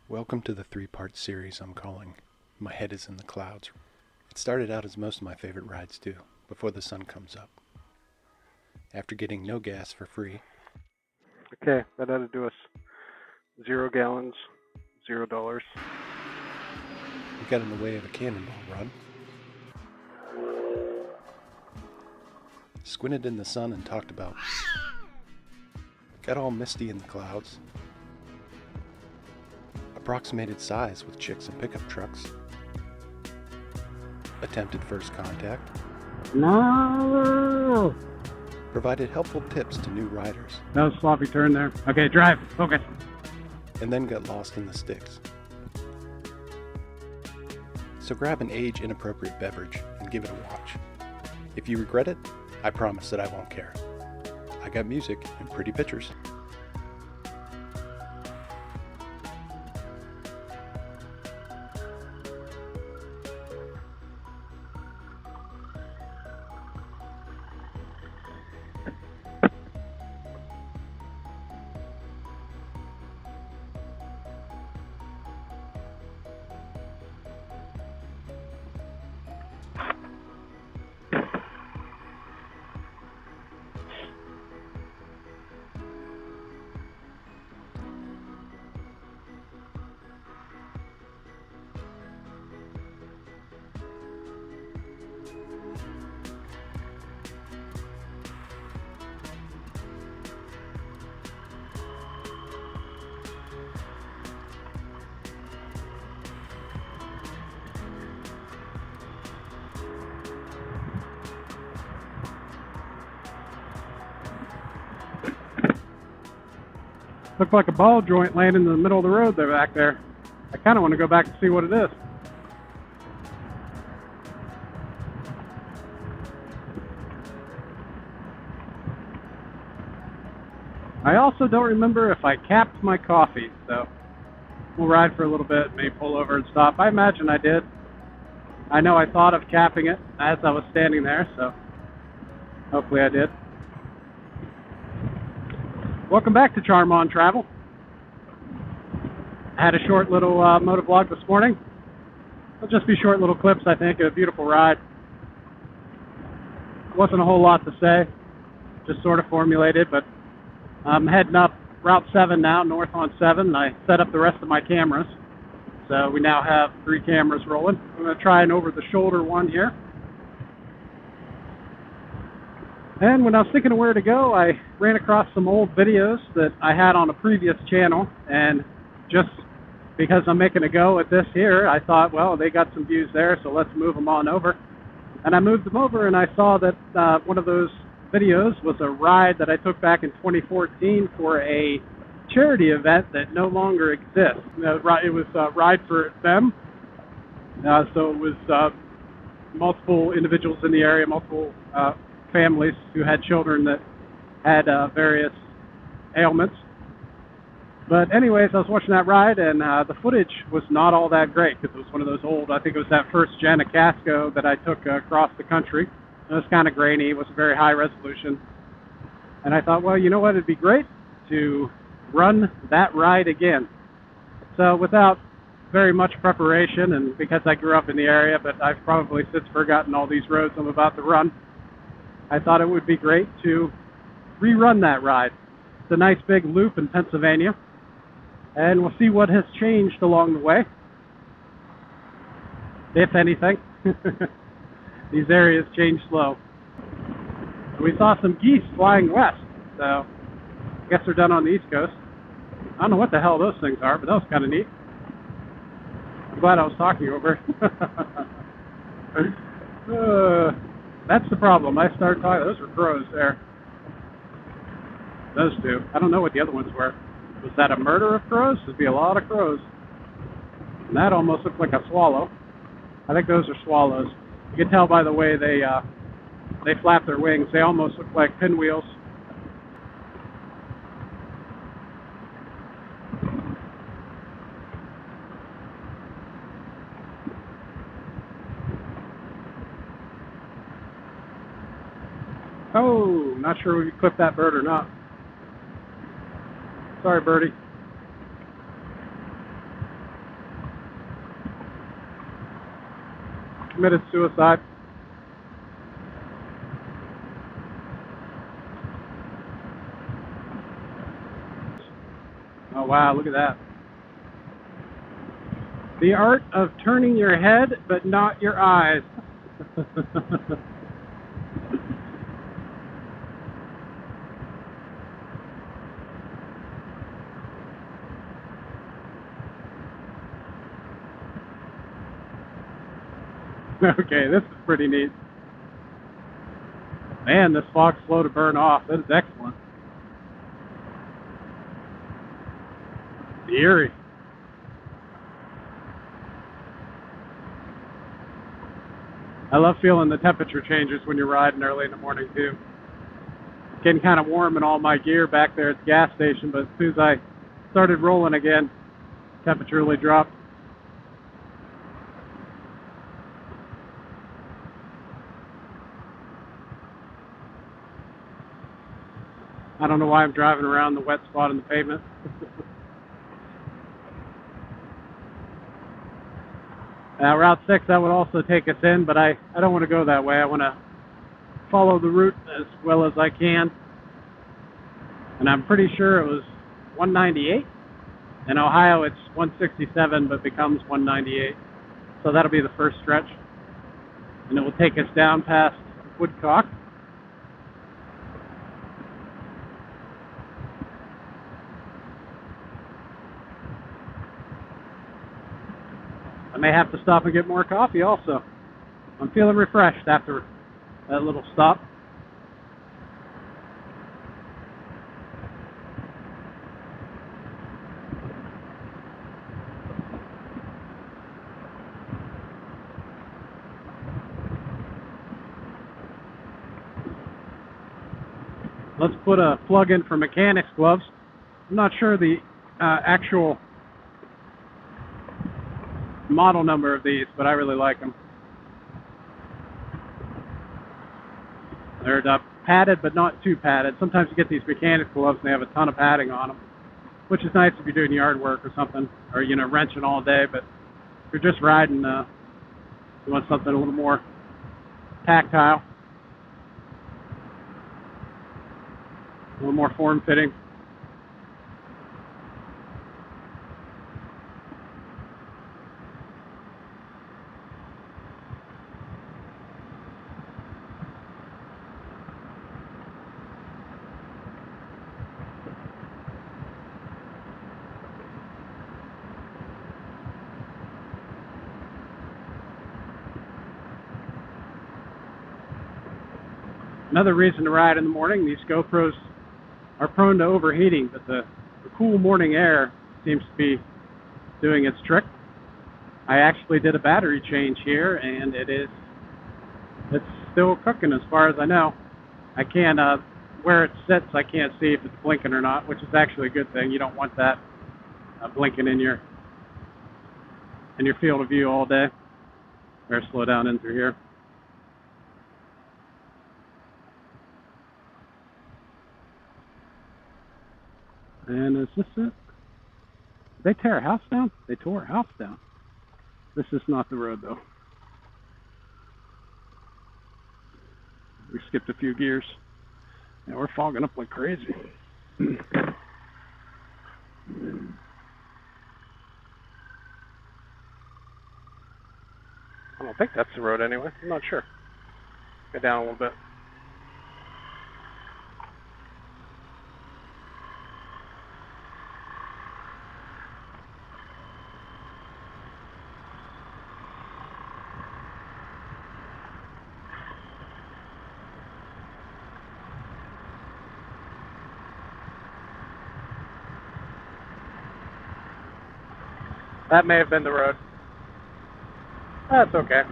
Welcome to the three-part series I'm calling My Head is in the Clouds. It started out as most of my favorite rides do, before the sun comes up. After getting no gas for free, Okay, that had to do us 0 gallons, $0. we got in the way of a cannonball run, squinted in the sun and talked about, got all misty in the clouds, approximated size with chicks and pickup trucks, attempted first contact, No! provided helpful tips to new riders, That was a sloppy turn there. Okay, drive, focus. and then got lost in the sticks. So grab an age-inappropriate beverage and give it a watch. If you regret it, I promise that I won't care. I got music and pretty pictures. Looked like a ball joint laying in the middle of the road there back there. I kind of want to go back and see what it is. I also don't remember if I capped my coffee, so we'll ride for a little bit, maybe pull over and stop. I imagine I did. I know I thought of capping it as I was standing there, so hopefully I did. Welcome back to Charm on Travel. I had a short little motovlog this morning. It'll just be short little clips, I think, of a beautiful ride. Wasn't a whole lot to say, just sort of formulated, but I'm heading up Route 7 now, north on 7. I set up the rest of my cameras, so we now have 3 cameras rolling. I'm going to try an over-the-shoulder one here. And when I was thinking of where to go, I ran across some old videos that I had on a previous channel, and just because I'm making a go at this here, I thought, well, they got some views there, so let's move them on over. And I moved them over, and I saw that one of those videos was a ride that I took back in 2014 for a charity event that no longer exists. It was a Ride for Them, so it was multiple individuals in the area, multiple families who had children that had various ailments. But anyways, I was watching that ride, and the footage was not all that great because it was one of those old, I think it was that first gen of Casco that I took across the country. It was kind of grainy. It was very high resolution. And I thought, well, you know what? It'd be great to run that ride again. So without very much preparation, and because I grew up in the area, but I've probably since forgotten all these roads I'm about to run, I thought it would be great to rerun that ride. It's a nice big loop in Pennsylvania, and we'll see what has changed along the way, if anything. These areas change slow. We saw some geese flying west, so I guess they're done on the East Coast. I don't know what the hell those things are, but that was kind of neat. I'm glad I was talking over. That's the problem. I started talking. Those were crows there. Those two. I don't know what the other ones were. Was that a murder of crows? There'd be a lot of crows. And that almost looked like a swallow. I think those are swallows. You can tell by the way they flap their wings. They almost look like pinwheels. Oh, not sure we clipped that bird or not. Sorry, birdie. committed suicide. Oh wow, look at that. The art of turning your head, but not your eyes. Okay, this is pretty neat. Man, this fog's slow to burn off. That is excellent. Eerie. I love feeling the temperature changes when you're riding early in the morning too. It's getting kind of warm in all my gear back there at the gas station, but as soon as I started rolling again, temperature really dropped. I don't know why I'm driving around the wet spot in the pavement. Route 6, that would also take us in, but I don't want to go that way. I want to follow the route as well as I can. And I'm pretty sure it was 198. In Ohio, it's 167, but becomes 198. So that'll be the first stretch. And it will take us down past Woodcock. I may have to stop and get more coffee also. I'm feeling refreshed after that little stop. Let's put a plug in for mechanics gloves. I'm not sure the actual model number of these, but I really like them. They're padded, but not too padded. Sometimes you get these mechanics gloves and they have a ton of padding on them, which is nice if you're doing yard work or something, or wrenching all day. But if you're just riding, you want something a little more tactile, a little more form-fitting. Another reason to ride in the morning, these GoPros are prone to overheating, but the cool morning air seems to be doing its trick. I actually did a battery change here, and it's still cooking as far as I know. I can't, where it sits, I can't see if it's blinking or not, which is actually a good thing. You don't want that blinking in your field of view all day. Better slow down in through here. And is this it? Did they tear a house down? They tore a house down. This is not the road, though. We skipped a few gears. Yeah, we're fogging up like crazy. I don't think that's the road anyway. I'm not sure. Go down a little bit. That may have been the road. That's okay.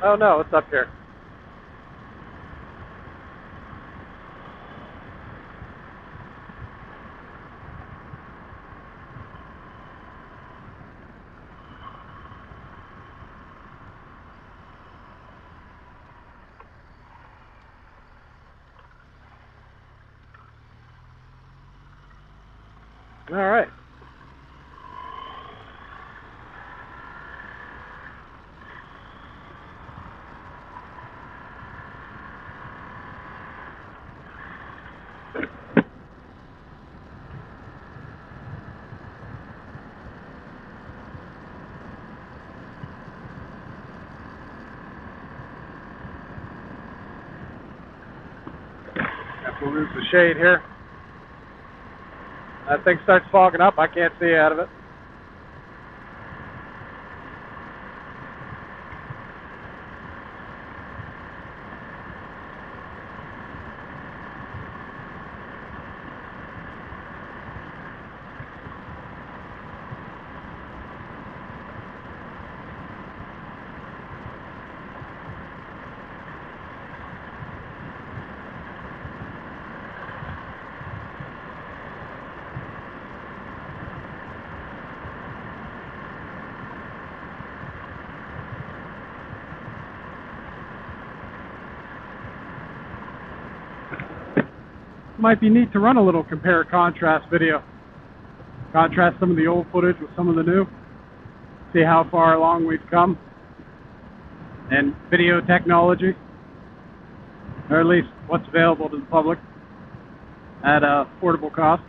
Oh no, it's up here. All right. We'll lose the shade here. That thing starts fogging up. I can't see out of it. Might be neat to run a little compare contrast video. Contrast some of the old footage with some of the new. See how far along we've come in video technology, or at least what's available to the public at a affordable cost.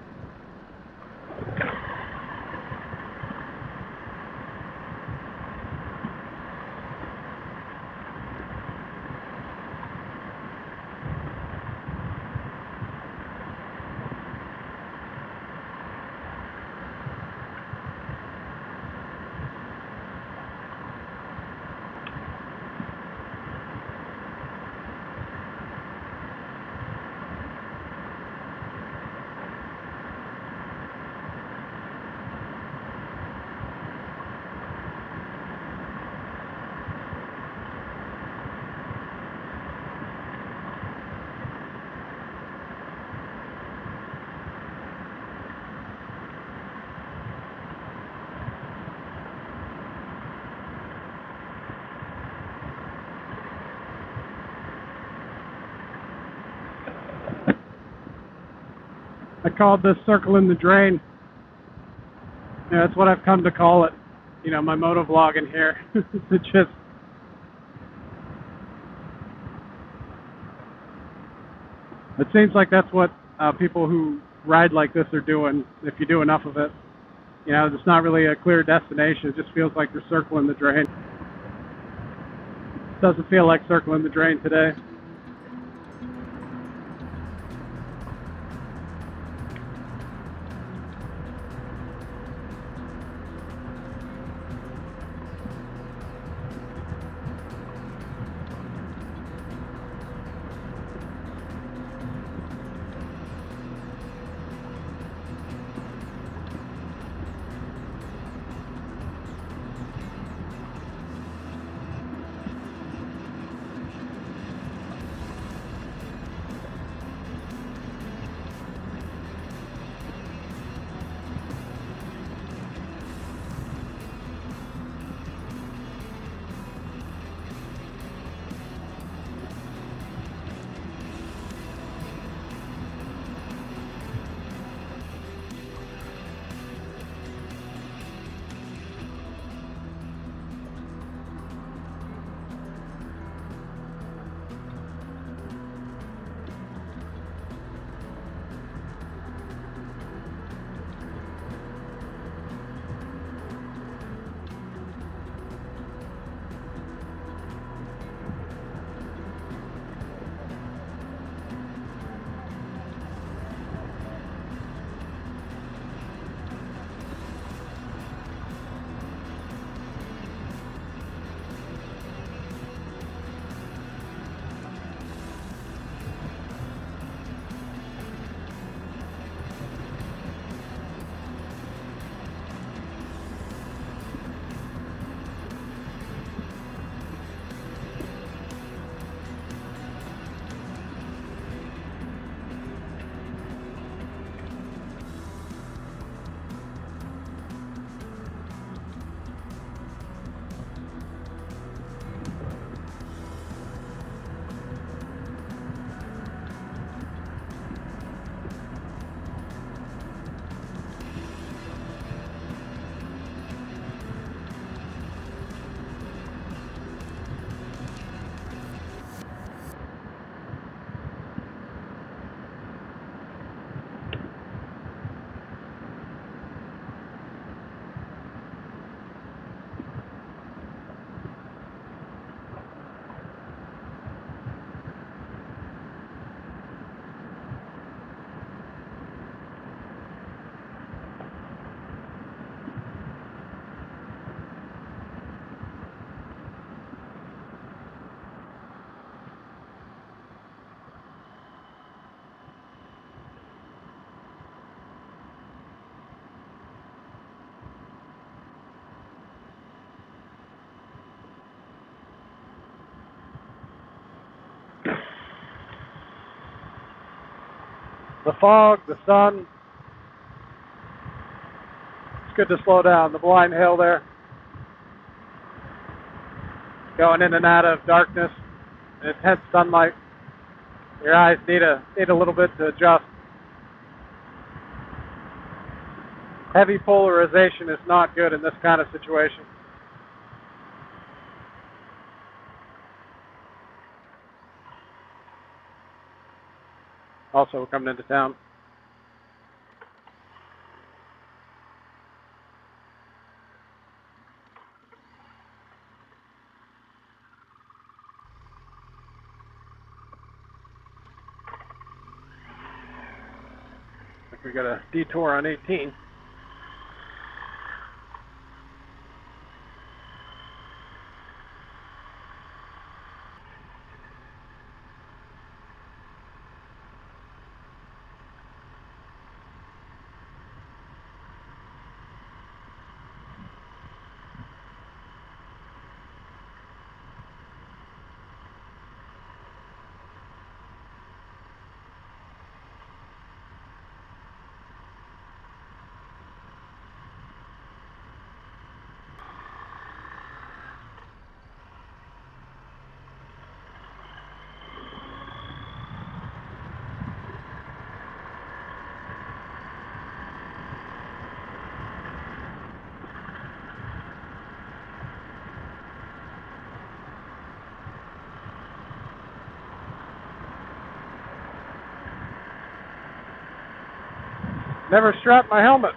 I called this circling the drain. Yeah, that's what I've come to call it. You know, my motovlogging here. It's just it seems like that's what people who ride like this are doing if you do enough of it. You know, it's not really a clear destination. It just feels like you're circling the drain. Doesn't feel like circling the drain today. The fog, the sun. It's good to slow down. The blind hill there. Going in and out of darkness and intense sunlight. Your eyes need a little bit to adjust. Heavy polarization is not good in this kind of situation. Also, we're coming into town. I think we got a detour on 18. Never strapped my helmet.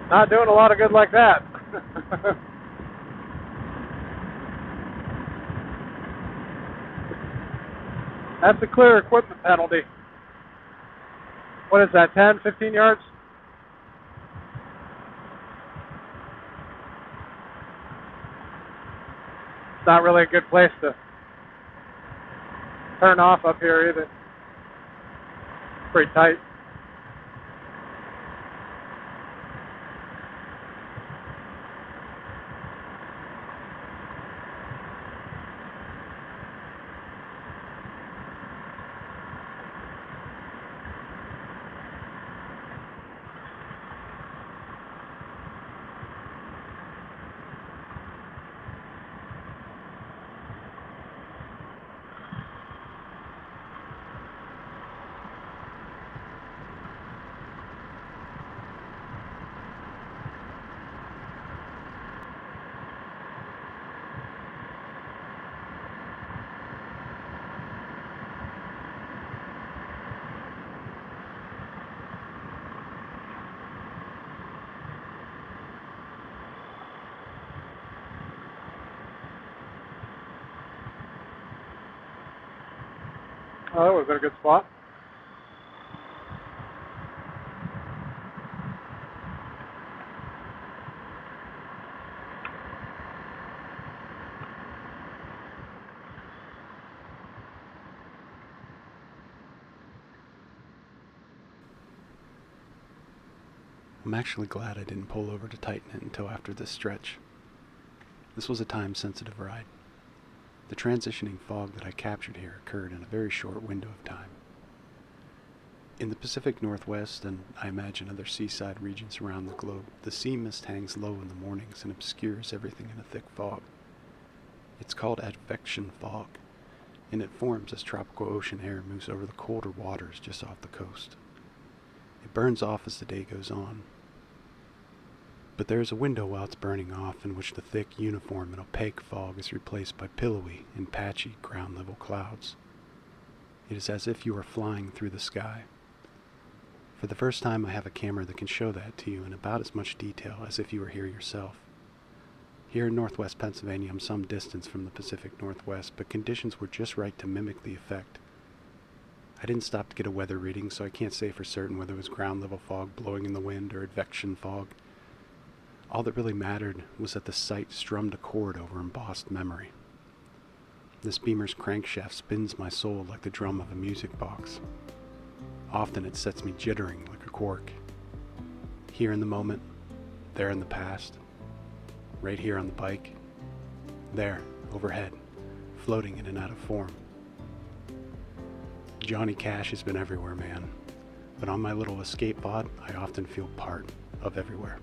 Not doing a lot of good like that. That's a clear equipment penalty. What is that, 10, 15 yards? It's not really a good place to turn off up here either. Pretty tight. Oh, that was in a good spot. I'm actually glad I didn't pull over to tighten it until after this stretch. This was a time-sensitive ride. The transitioning fog that I captured here occurred in a very short window of time. In the Pacific Northwest, and I imagine other seaside regions around the globe, the sea mist hangs low in the mornings and obscures everything in a thick fog. It's called advection fog, and it forms as tropical ocean air moves over the colder waters just off the coast. It burns off as the day goes on. But there is a window while it's burning off in which the thick, uniform, and opaque fog is replaced by pillowy and patchy ground-level clouds. It is as if you are flying through the sky. For the first time, I have a camera that can show that to you in about as much detail as if you were here yourself. Here in northwest Pennsylvania, I'm some distance from the Pacific Northwest, but conditions were just right to mimic the effect. I didn't stop to get a weather reading, so I can't say for certain whether it was ground-level fog blowing in the wind or advection fog. All that really mattered was that the sight strummed a chord over embossed memory. This Beamer's crankshaft spins my soul like the drum of a music box. Often it sets me jittering like a cork. Here in the moment, there in the past, right here on the bike, there, overhead, floating in and out of form. Johnny Cash has been everywhere, man, but on my little escape pod, I often feel part of everywhere.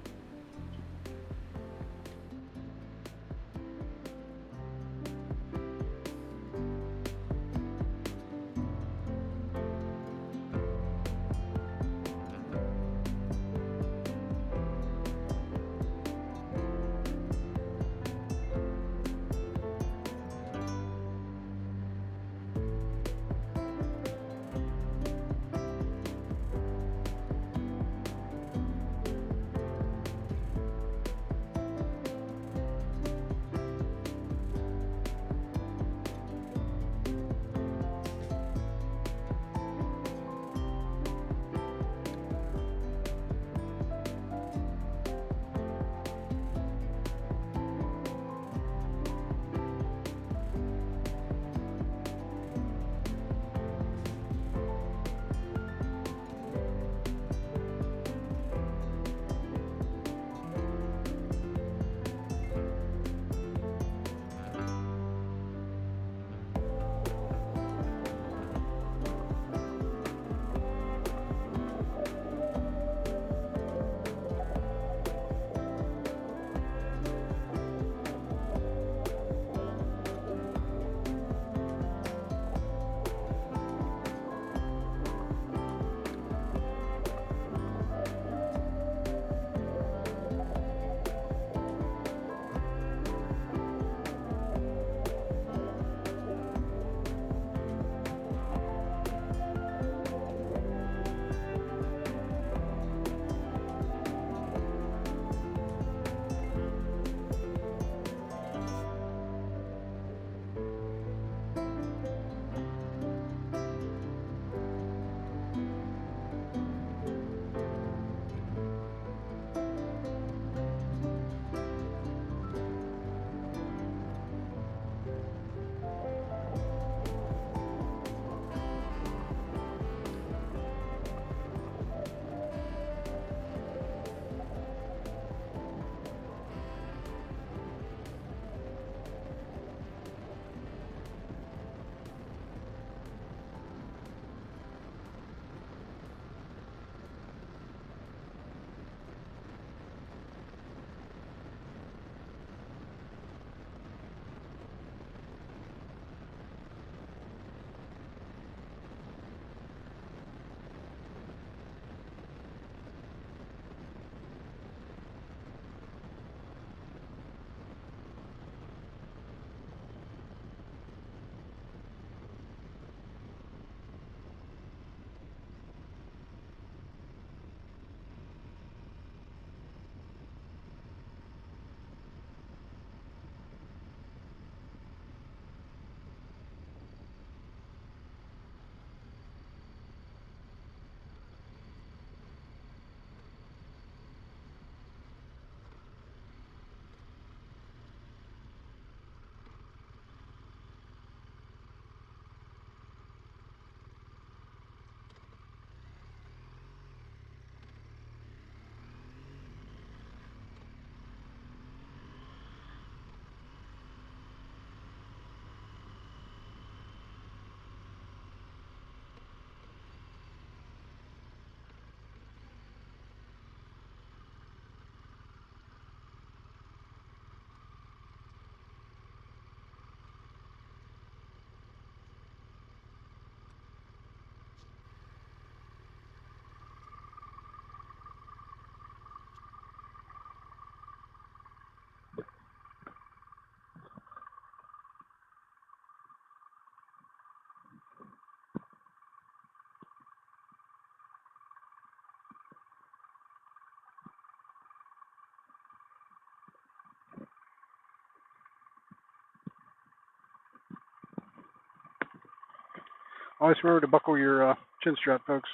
Always remember to buckle your chin strap, folks.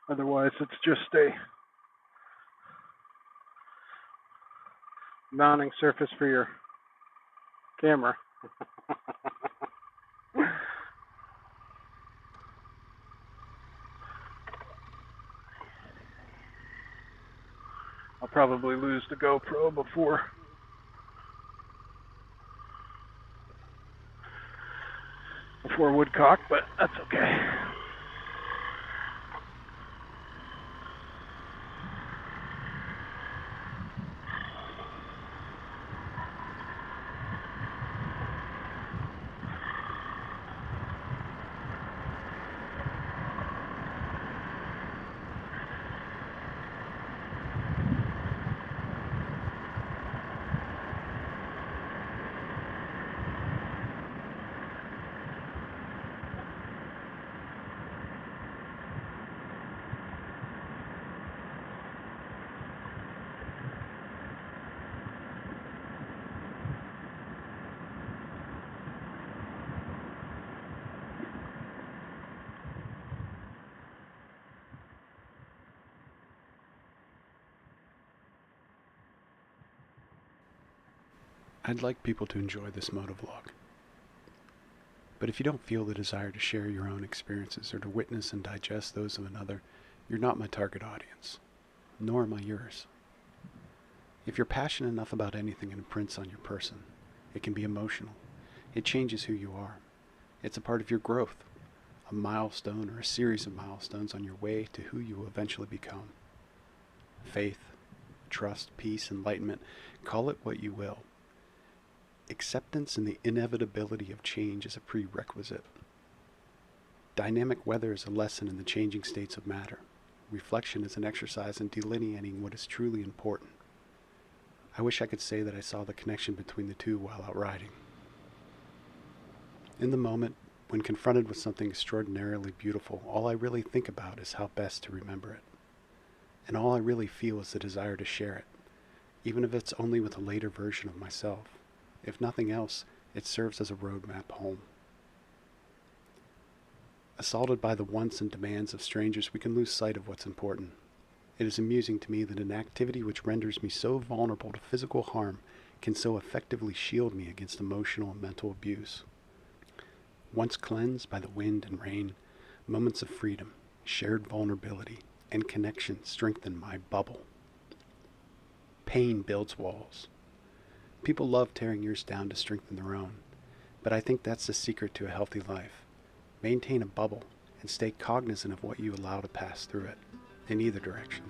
Otherwise, it's just a mounting surface for your camera, I'll probably lose the GoPro before Woodcock, but that's okay. I'd like people to enjoy this motovlog. But if you don't feel the desire to share your own experiences or to witness and digest those of another, you're not my target audience, nor am I yours. If you're passionate enough about anything it imprints on your person, it can be emotional. It changes who you are. It's a part of your growth, a milestone or a series of milestones on your way to who you will eventually become. Faith, trust, peace, enlightenment, call it what you will. Acceptance in the inevitability of change is a prerequisite. Dynamic weather is a lesson in the changing states of matter. Reflection is an exercise in delineating what is truly important. I wish I could say that I saw the connection between the two while out riding. In the moment, when confronted with something extraordinarily beautiful, all I really think about is how best to remember it. And all I really feel is the desire to share it, even if it's only with a later version of myself. If nothing else, it serves as a roadmap home. Assaulted by the wants and demands of strangers, we can lose sight of what's important. It is amusing to me that an activity which renders me so vulnerable to physical harm can so effectively shield me against emotional and mental abuse. Once cleansed by the wind and rain, moments of freedom, shared vulnerability, and connection strengthen my bubble. Pain builds walls. People love tearing yours down to strengthen their own, but I think that's the secret to a healthy life. Maintain a bubble and stay cognizant of what you allow to pass through it, in either direction.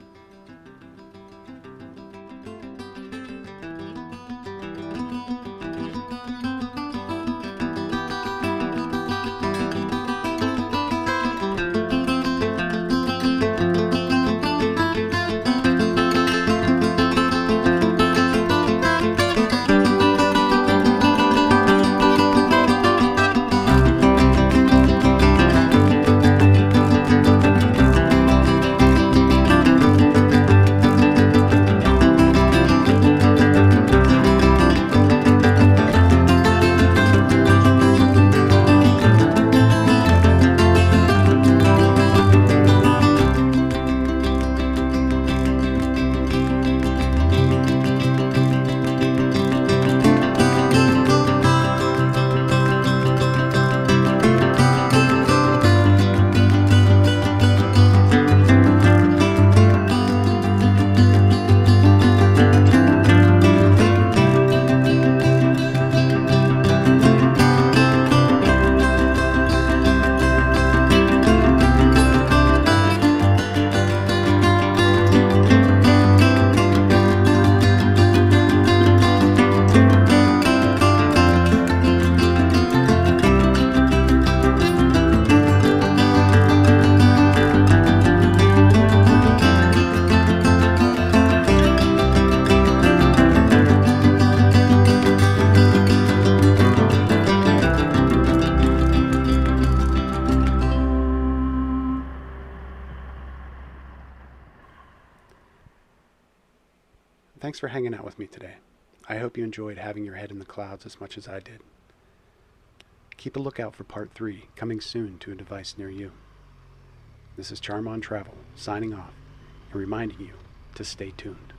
Thanks for hanging out with me today. I hope you enjoyed having your head in the clouds as much as I did. Keep a lookout for part 3, coming soon to a device near you. This is Charm on Travel, signing off and reminding you to stay tuned.